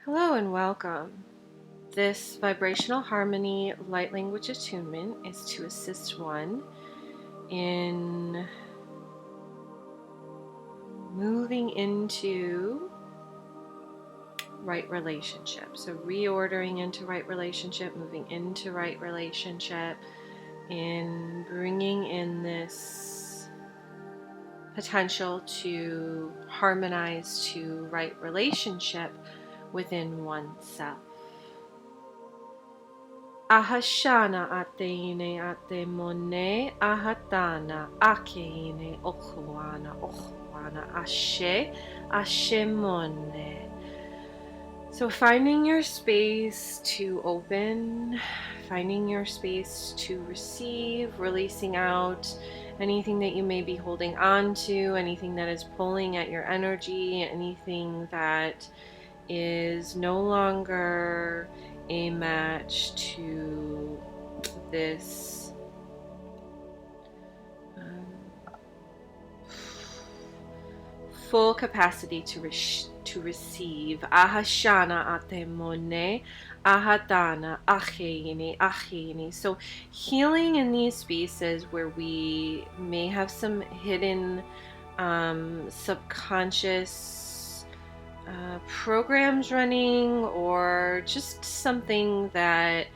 Hello and welcome. This vibrational harmony light language attunement is to assist one in moving into right relationship. So reordering into right relationship, moving into right relationship, and bringing in this potential to harmonize to right relationship within oneself. Ahashana ateine atemone ahatana akeine okuana ashe ashemone. So finding your space to open, finding your space to receive, releasing out anything that you may be holding on to, anything that is pulling at your energy, anything that is no longer a match to this full capacity to receive. Ahashana atemone, ahatana acheini. So healing in these spaces where we may have some hidden subconscious programs running, or just something that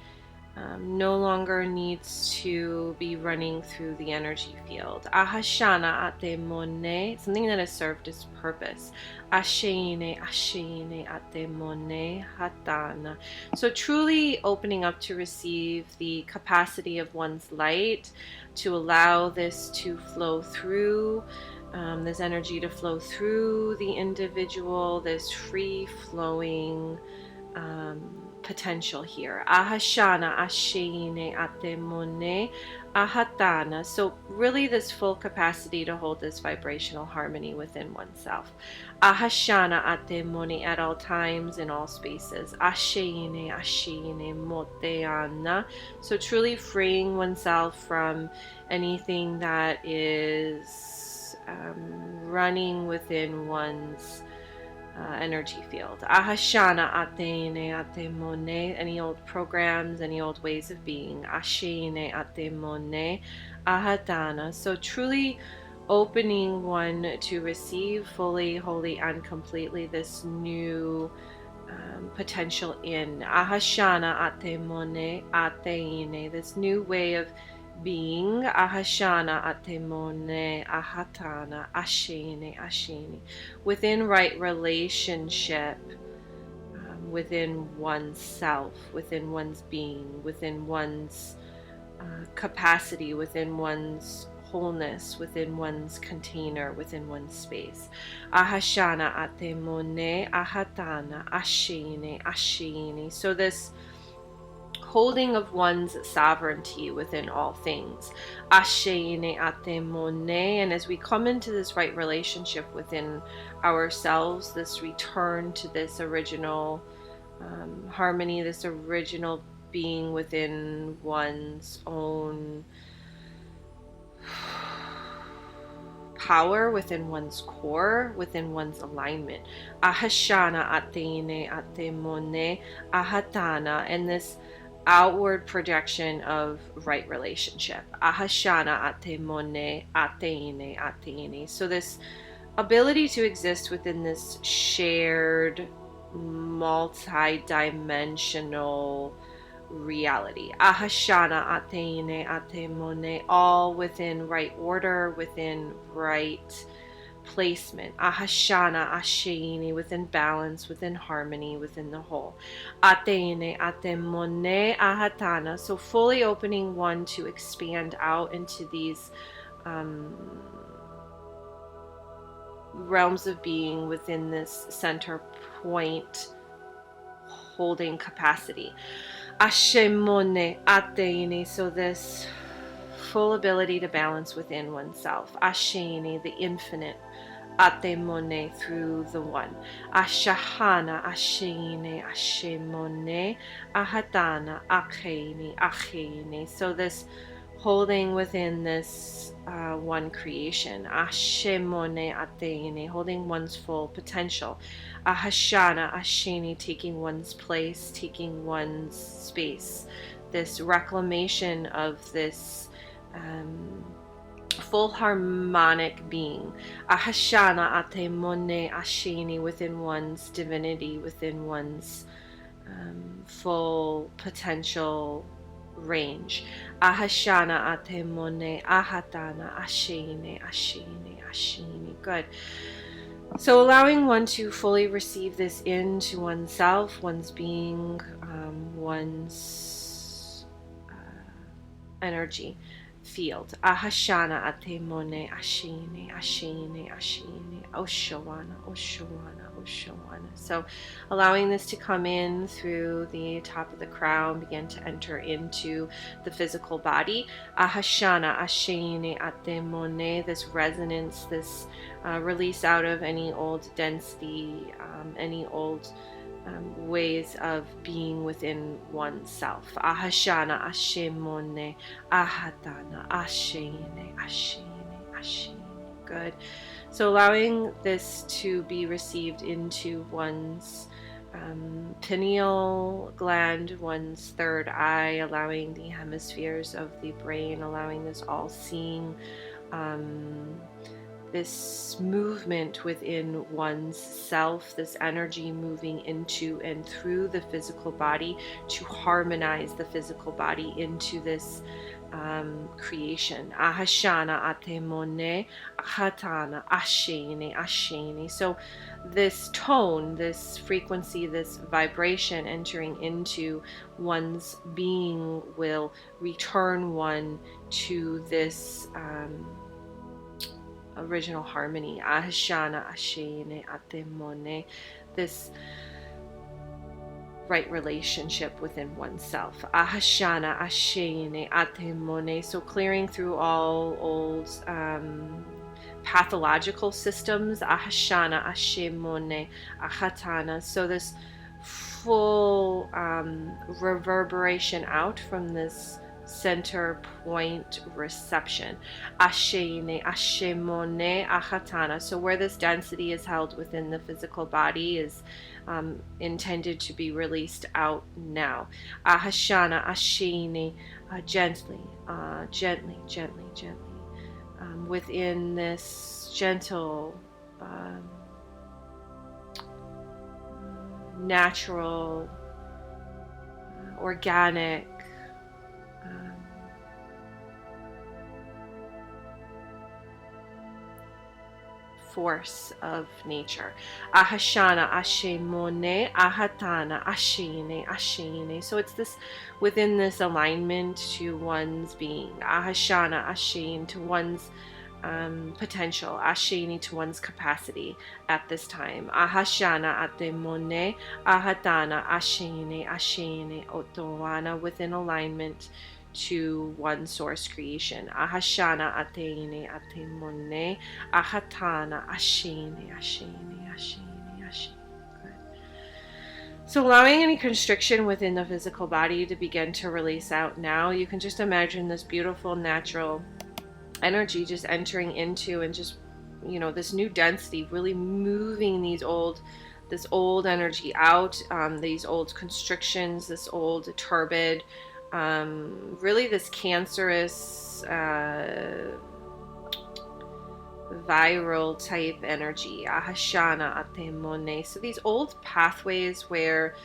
no longer needs to be running through the energy field. Ahashana atemone, something that has served its purpose. Ashene atemone hatana. So truly opening up to receive the capacity of one's light, to allow this to flow through, this energy to flow through the individual, this free flowing potential here. Ahashana ashene atemone ahatana. So really this full capacity to hold this vibrational harmony within oneself. Ahashana atemone at all times, in all spaces. Ashene moteana. So truly freeing oneself from anything that is running within one's energy field. Ahashana ateine atemone, any old programs, any old ways of being. Ashene atemone ahatana. So truly opening one to receive fully, wholly, and completely this new potential in. Ahashana atemone ateine, this new way of being. Ahashana atemone ahatana ashene within right relationship, within oneself, within one's being, within one's capacity, within one's wholeness, within one's container, within one's space. Ahashana atemone ahatana ashene. So this holding of one's sovereignty within all things. Ashene atemone. And as we come into this right relationship within ourselves, this return to this original harmony, this original being within one's own power, within one's core, within one's alignment. Ahashana ateine atemone ahatana. And this outward projection of right relationship. Ahashana atemone ateine. So this ability to exist within this shared, multi-dimensional reality. Ahashana ateine atemone, all within right order, within right placement. Ahashana ashene, within balance, within harmony, within the whole. Ateine atemone ahatana. So fully opening one to expand out into these realms of being within this center point holding capacity. Ashemone ateine. So this full ability to balance within oneself. Ashene, the infinite. Atemone, through the one. Ashahana ashene ashemone ahatana achene. So this holding within this one creation. Ashemone atene, holding one's full potential. Ahashana asheni, taking one's place, taking one's space. This reclamation of this full harmonic being. Ahashana atemone asheni, within one's divinity, within one's full potential range. Ahashana atemone ahatana ashene ashene ashene. Good. So allowing one to fully receive this into oneself, one's being, one's energy field. Ahashana atemone ashene ashene ashene oshawana oshawana oshawana. So allowing this to come in through the top of the crown, begin to enter into the physical body. Ahashana ashene atemone, this resonance, this release out of any old density, any old ways of being within oneself. Ahashana ashemone ahatana ashene ashene ashene. Good. So allowing this to be received into one's pineal gland, one's third eye, allowing the hemispheres of the brain, allowing this all-seeing, this movement within one's self, this energy moving into and through the physical body to harmonize the physical body into this creation. Ahashana atemone ahatana ashene ashene. So this tone, this frequency, this vibration entering into one's being will return one to this original harmony. Ahashana ashene atemone, this right relationship within oneself. Ahashana ashene atemone. So clearing through all old pathological systems. Ahashana ashemone ahatana. So this full reverberation out from this center point reception. Ashene ashemone ahatana. So where this density is held within the physical body is intended to be released out now. Ahashana ashene, gently, gently, gently, gently. Within this gentle, natural, organic, force of nature. Ahashana ashemone ahatana ashene ashene. So it's this within this alignment to one's being. Ahashana ashene, to one's potential. Ashene, to one's capacity at this time. Ahashana atemone ahatana ashene ashene otowana, within alignment to one source creation. Ahashana atene atemone ahatana ashene ashene ashene ashene. Good. So allowing any constriction within the physical body to begin to release out now. You can just imagine this beautiful natural energy just entering into, and just, you know, this new density really moving this old energy out, these old constrictions, this old turbid, really this cancerous, viral type energy. Ahashana atemone. So these old pathways where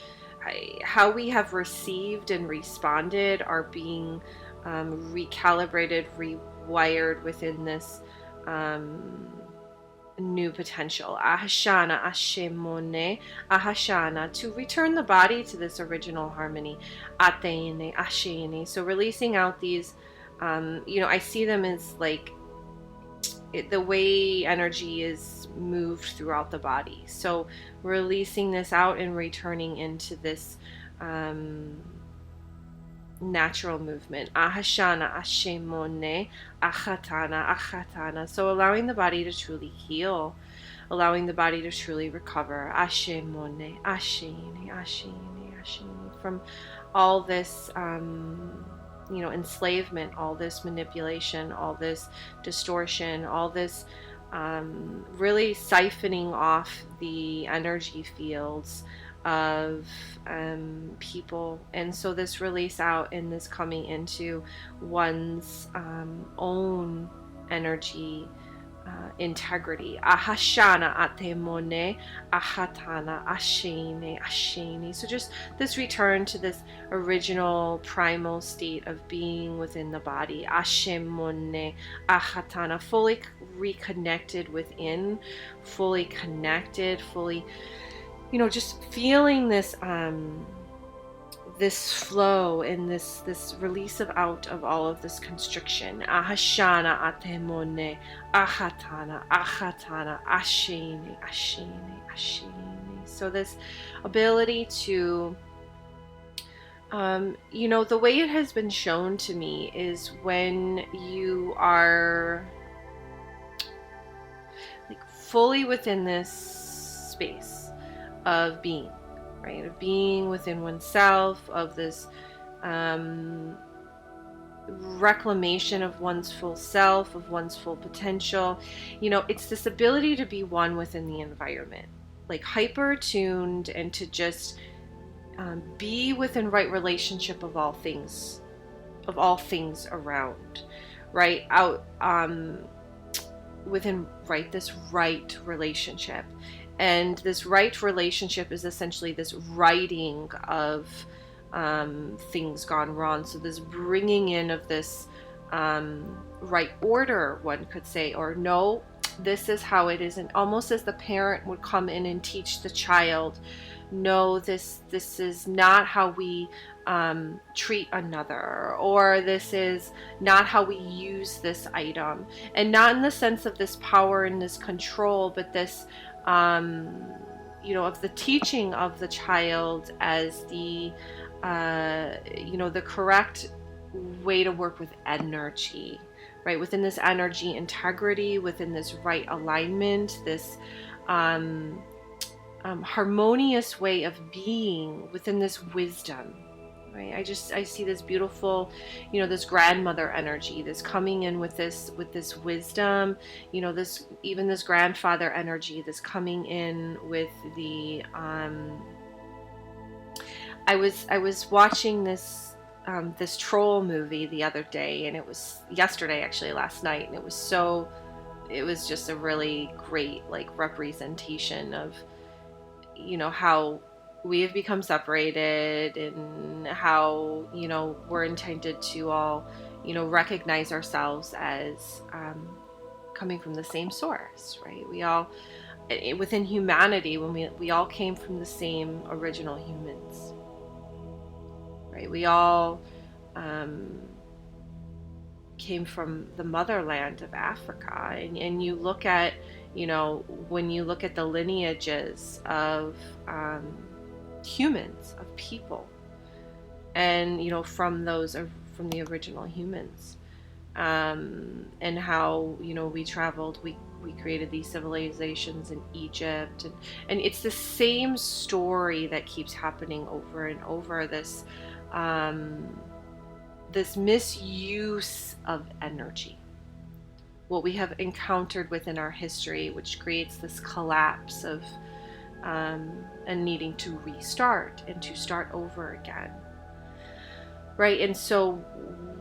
how we have received and responded are being recalibrated, rewired within this new potential. Ahashana ashemone ahashana, to return the body to this original harmony. Atene ashene. So releasing out these, I see them as like the way energy is moved throughout the body. So releasing this out and returning into this natural movement. Ahashana ashemone achatana achatana. So allowing the body to truly heal, allowing the body to truly recover. Ashemone ashene ashene ashene, from all this enslavement, all this manipulation, all this distortion, all this really siphoning off the energy fields of people. And so this release out and this coming into one's own energy integrity. Ahashana atemone, ahatana ashene, ashene. So just this return to this original primal state of being within the body. Ashemone, ahatana, fully reconnected within, fully connected, fully, just feeling this this flow and this release out of all of this constriction. Ahashana atemone, ahatana, ahatana, ashene, ashene, ashene. So this ability to, the way it has been shown to me is when you are like fully within this space of being, right? Of being within oneself, of this reclamation of one's full self, of one's full potential. It's this ability to be one within the environment, like hyper attuned, and to just be within right relationship of all things around, right? Out within this right relationship. And this right relationship is essentially this righting of things gone wrong. So this bringing in of this right order, one could say, or no, this is how it is. And almost as the parent would come in and teach the child, no, this is not how we treat another, or this is not how we use this item. And not in the sense of this power and this control, but this of the teaching of the child as the the correct way to work with energy, right? Within this energy integrity, within this right alignment, this harmonious way of being, within this wisdom, right? I see this beautiful, this grandmother energy, this coming in with this wisdom, this grandfather energy, this coming in with the I was watching this troll movie the other day, and it was yesterday, actually last night, and it was just a really great representation of how we have become separated, and how we're intended to all recognize ourselves as coming from the same source, right? We all, within humanity, when we all came from the same original humans, right? We all came from the motherland of Africa, and you look at when you look at the lineages of humans, of people, and from the original humans, and how we traveled, we created these civilizations in Egypt, and it's the same story that keeps happening over and over. This this misuse of energy, what we have encountered within our history, which creates this collapse of and needing to restart and to start over again, right? And so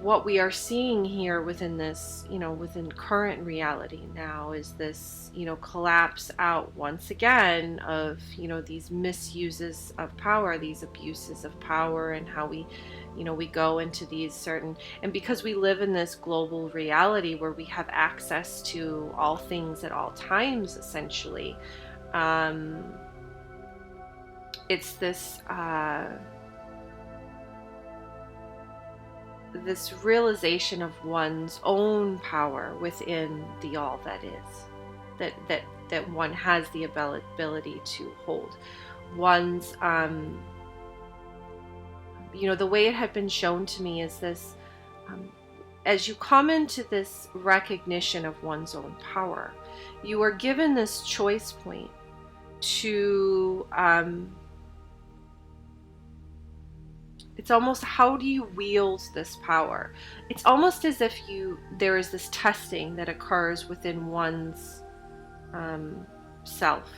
what we are seeing here within this, within current reality now, is this, collapse out once again of, these misuses of power, these abuses of power, and how we, we go into these certain, and because we live in this global reality where we have access to all things at all times, essentially, it's this, this realization of one's own power within the all that is, that one has the ability to hold one's, the way it had been shown to me is this, as you come into this recognition of one's own power, you are given this choice point to It's almost, how do you wield this power? It's almost as if there is this testing that occurs within one's self,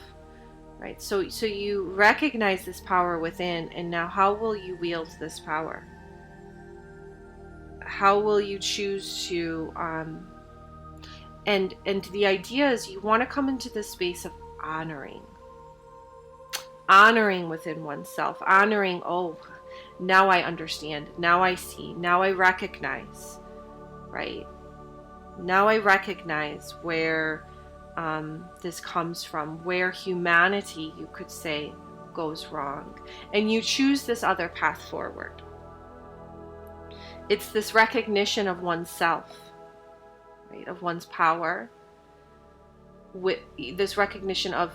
right? So you recognize this power within, and now how will you wield this power? How will you choose to and the idea is, you want to come into this space of honoring within oneself, honoring, oh, now I understand, now I see, now I recognize, right? Now I recognize where this comes from, where humanity, you could say, goes wrong. And you choose this other path forward. It's this recognition of oneself, right? Of one's power, with this recognition of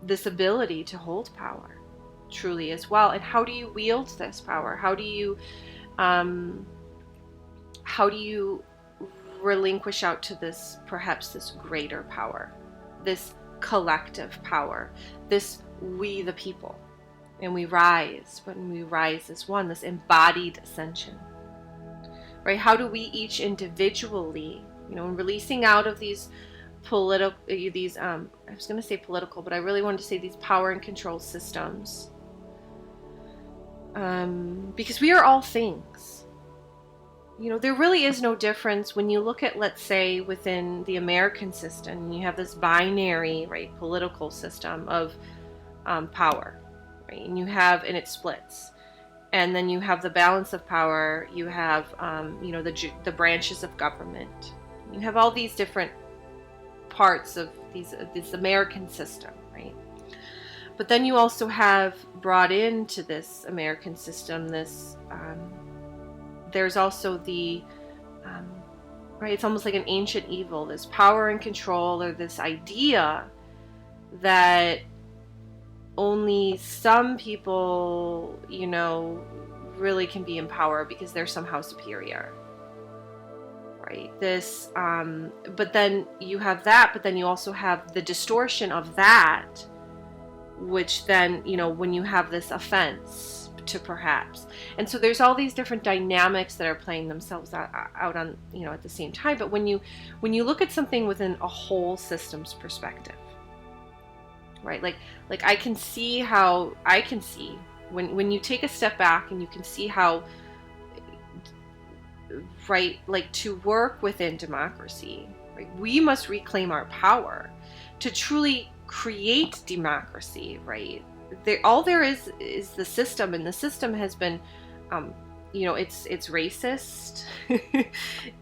this ability to hold power truly as well. And how do you wield this power? How do you relinquish out to this, perhaps this greater power, this collective power, this we the people, and we rise, when we rise as one, this embodied ascension, right? How do we each individually, releasing out of these political, I was going to say political, but I really wanted to say these power and control systems, because we are all things. There really is no difference when you look at, let's say, within the American system, you have this binary, right, political system of power, right? And and it splits. And then you have the balance of power. You have, the branches of government. You have all these different parts of this American system, right? But then you also have brought into this American system this, there's also the, right, it's almost like an ancient evil, this power and control, or this idea that only some people, really can be in power because they're somehow superior. Right? This, but then you have that, but then you also have the distortion of that, which then, when you have this offense to perhaps. And so there's all these different dynamics that are playing themselves out on, at the same time. But when you look at something within a whole systems perspective, right? Like I can see when you take a step back and you can see how, right, like to work within democracy, right, we must reclaim our power to truly create democracy, right? All there is the system, and the system has been, it's racist,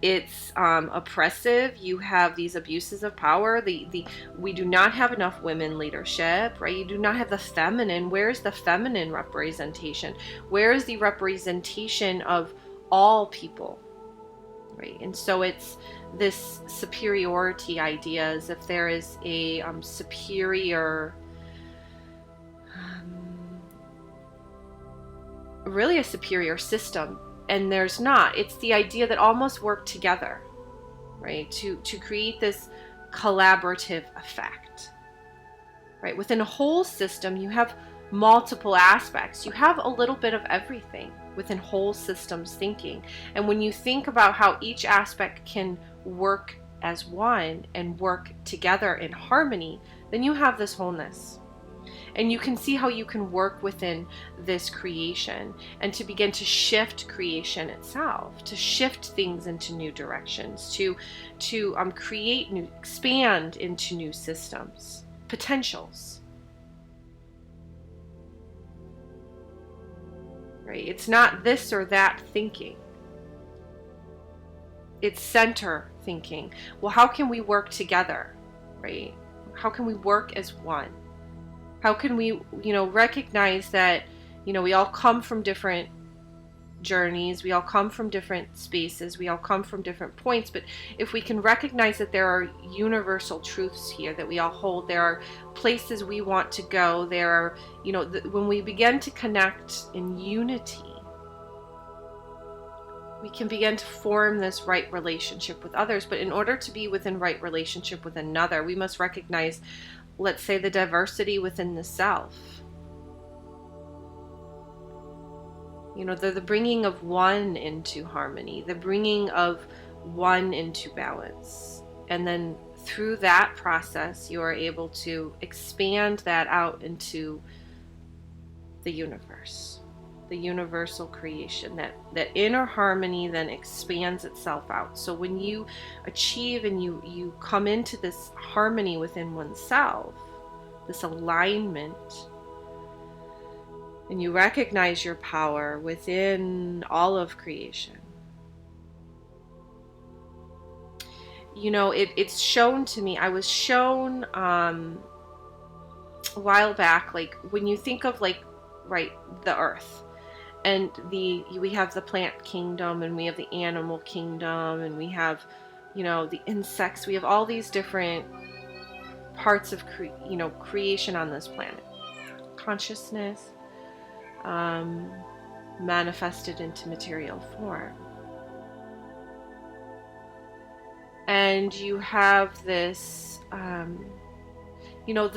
it's oppressive. You have these abuses of power. We do not have enough women leadership, right? You do not have the feminine. Where is the feminine representation? Where is the representation of all people, right? And so it's this superiority idea, as if there is a superior, really a superior system, and there's not. It's the idea that all must work together, right, to create this collaborative effect, right? Within a whole system, you have multiple aspects. You have a little bit of everything within whole systems thinking. And when you think about how each aspect can work as one and work together in harmony, then you have this wholeness. And you can see how you can work within this creation and to begin to shift creation itself, to shift things into new directions, to create new, expand into new systems, potentials. Right? It's not this or that thinking. It's center thinking. Well, how can we work together, right? How can we work as one? How can we, recognize that, we all come from different journeys, we all come from different spaces, we all come from different points, but if we can recognize that there are universal truths here that we all hold, there are places we want to go, there are, when we begin to connect in unity, we can begin to form this right relationship with others. But in order to be within right relationship with another, we must recognize, let's say, the diversity within the self, You know, the bringing of one into harmony, the bringing of one into balance. And then through that process, you are able to expand that out into the universe, the universal creation. That inner harmony then expands itself out. So when you achieve and you come into this harmony within oneself, this alignment, and you recognize your power within all of creation, you know, it's shown to me. I was shown a while back, like when you think of like, right, the earth, and we have the plant kingdom, and we have the animal kingdom, and we have, you know, the insects. We have all these different parts of creation on this planet. Consciousness manifested into material form. And you have this, you know,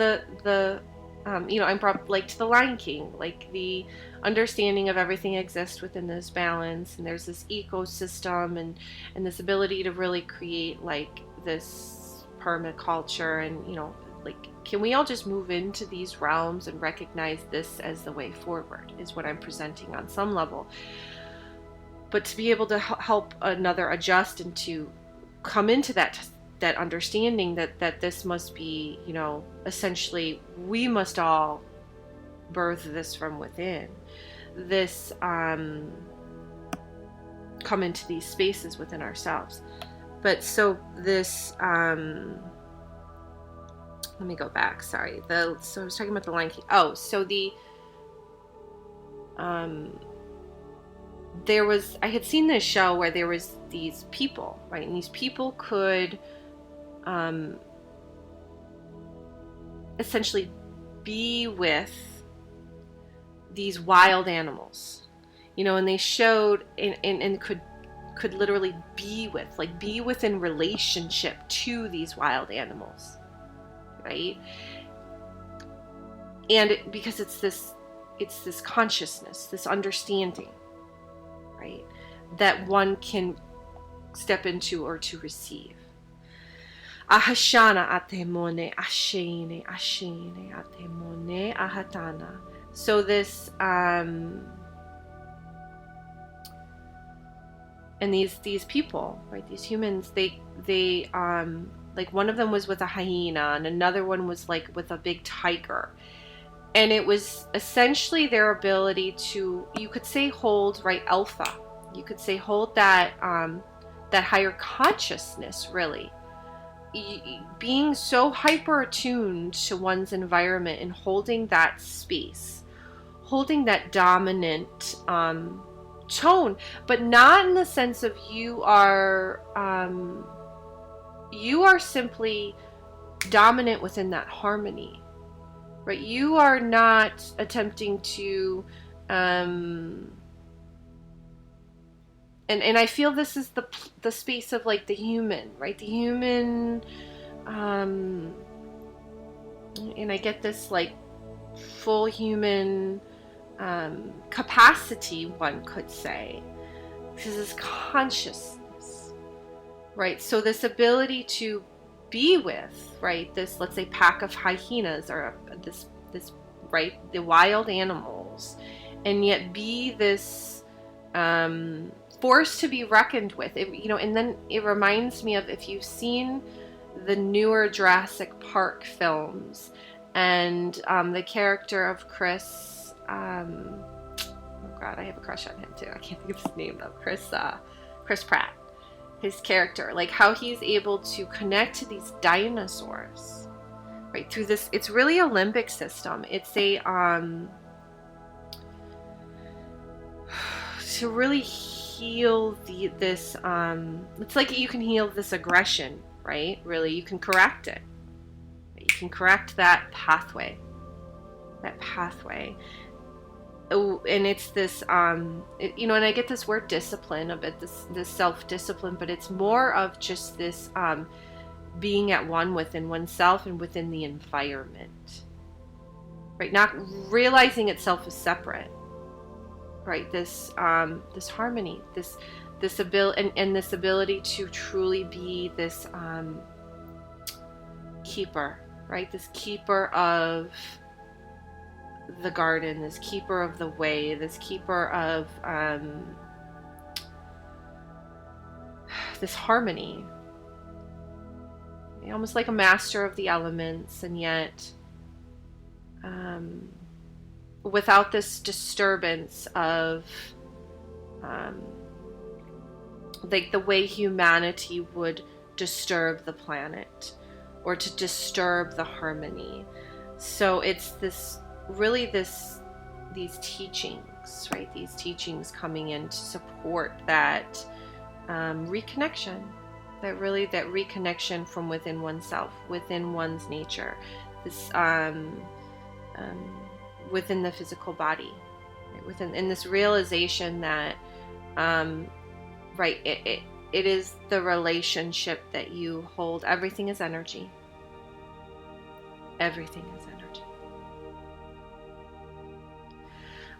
you know, I'm brought like to the Lion King, like the understanding of everything exists within this balance, and there's this ecosystem and this ability to really create like this permaculture, and, you know, like, can we all just move into these realms and recognize this as the way forward, is what I'm presenting on some level. But to be able to help another adjust and to come into that understanding that this must be, you know, essentially we must all birth this from within, this come into these spaces within ourselves. But so this let me go back, sorry. So I was talking about the Lion King. Oh, so I had seen this show where there was these people, right? And these people could essentially be with these wild animals, you know, and they showed and could literally be within relationship to these wild animals, right? And because it's this consciousness, this understanding, right, that one can step into or to receive. Ahashana atemone ashene ashene atemone ahatana. So this and these people, right, these humans, they like one of them was with a hyena and another one was like with a big tiger. And it was essentially their ability to, you could say, hold, right, alpha. You could say hold that that higher consciousness, really. Being so hyper attuned to one's environment and holding that space, holding that dominant tone, but not in the sense of you are simply dominant within that harmony, right? You are not attempting to and I feel this is the space of like the human, right? The human, and I get this like full human capacity, one could say, because this consciousness, right? So this ability to be with, right, this, let's say, pack of hyenas or this right, the wild animals, and yet be this force to be reckoned with. You know, and then it reminds me of, if you've seen the newer Jurassic Park films, and the character of Chris, oh god, I have a crush on him too. I can't think of his name though. Chris Pratt. His character, like how he's able to connect to these dinosaurs, right, through this. It's really a limbic system. It's a to really heal this it's like you can heal this aggression, right? Really, you can correct it. You can correct that pathway. Oh, and it's this you know, and I get this word discipline a bit, this self-discipline, but it's more of just this being at one within oneself and within the environment, right? Not realizing itself as separate, right? This harmony, this ability, and this ability to truly be this keeper, right? This keeper of the garden, this keeper of the way, this keeper of this harmony, almost like a master of the elements, and yet without this disturbance of like the way humanity would disturb the planet or to disturb the harmony. So it's this really these teachings, right? These teachings coming in to support that reconnection, that reconnection from within oneself, within one's nature, this within the physical body, right? In this realization that right, it is the relationship that you hold. Everything is energy. Everything is energy.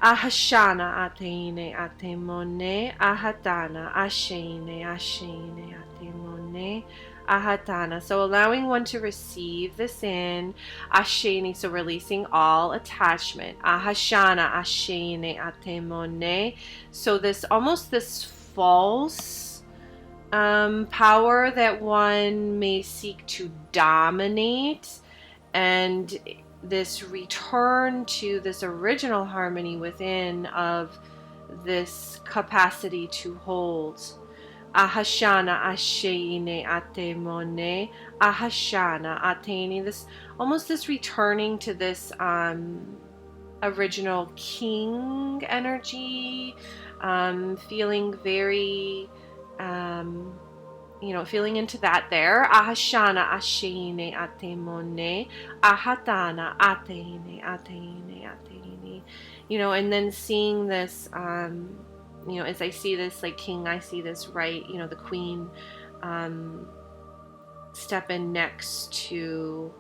Ahashana atene atemone, ahatana ashene ashene atemone, ahatana. So allowing one to receive this in ashene, so releasing all attachment. Ahashana ashene atemone. So this almost this false power that one may seek to dominate, and this return to this original harmony within of this capacity to hold. Ahashana ashene atemone, ahashana atene. This almost this returning to this original king energy, feeling very feeling into that there. Ahashana ashene atemone, ahatana atene atene atene. And then seeing this, as I see this like king, I see this, right, the queen step in next to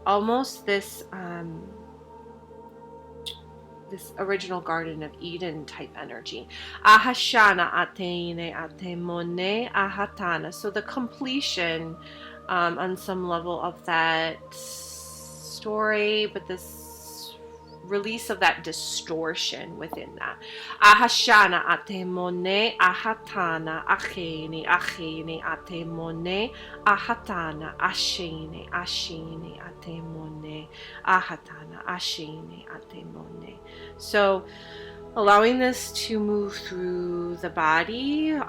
almost this this original Garden of Eden type energy. Ahashana atene atemone ahatana. So the completion on some level of that story, but this release of that distortion within that. Ahashana atemone ahatana achene achene atemone ahatana ashene ashene atemone ahatana ashene atemone. So allowing this to move through the body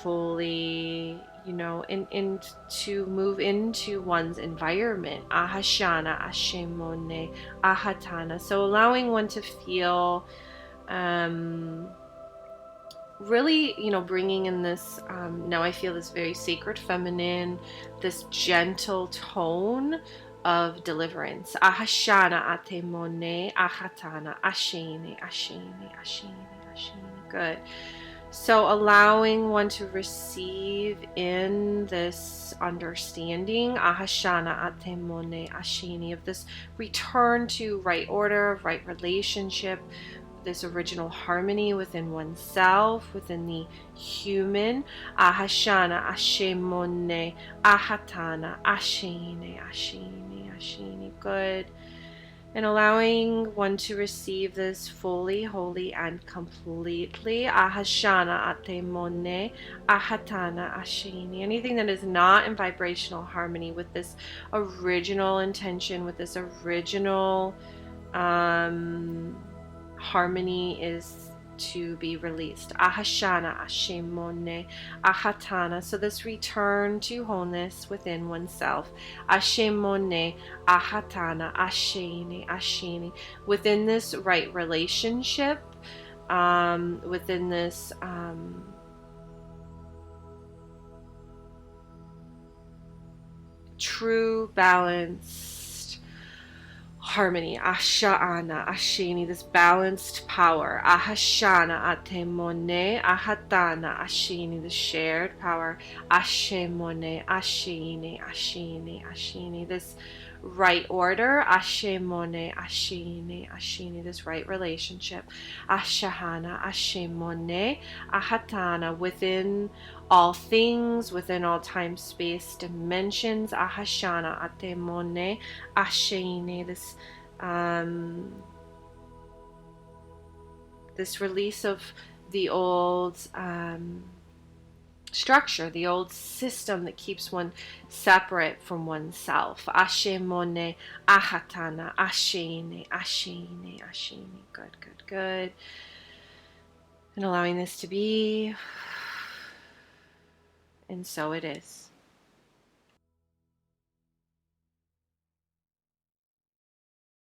fully, and to move into one's environment. Ahashana ashemone ahatana. So allowing one to feel really, bringing in this, now I feel this very sacred feminine, this gentle tone of deliverance. Ahashana atemone ahatana ashene ashene ashene ashene. Good. So allowing one to receive in this understanding, ahashana atemone ashene, of this return to right order, right relationship, this original harmony within oneself, within the human. Ahashana ashemone ahatana ashene ashene ashene. Good. And allowing one to receive this fully, wholly, and completely. Ahashana atemone ahatana ashene. Anything that is not in vibrational harmony with this original intention, with this original harmony, is to be released. Ahashana ashemone ahatana. So this return to wholeness within oneself. Ashemone ahatana ashene ashene. Within this right relationship, within this true balance, harmony. Ashana asheni, this balanced power. Ahashana atemone ahatana asheni, the shared power. Ashemone ashene ashene ashene, this right order, ashemone, ashine, ashine, this right relationship, ashahana, ashemone, ahatana, within all things, within all time, space, dimensions, ahashana, atemone, ashine, this release of the old structure, the old system that keeps one separate from oneself. Ashemone, ahatana, ashene, ashene, ashene. Good, good, good. And allowing this to be. And so it is.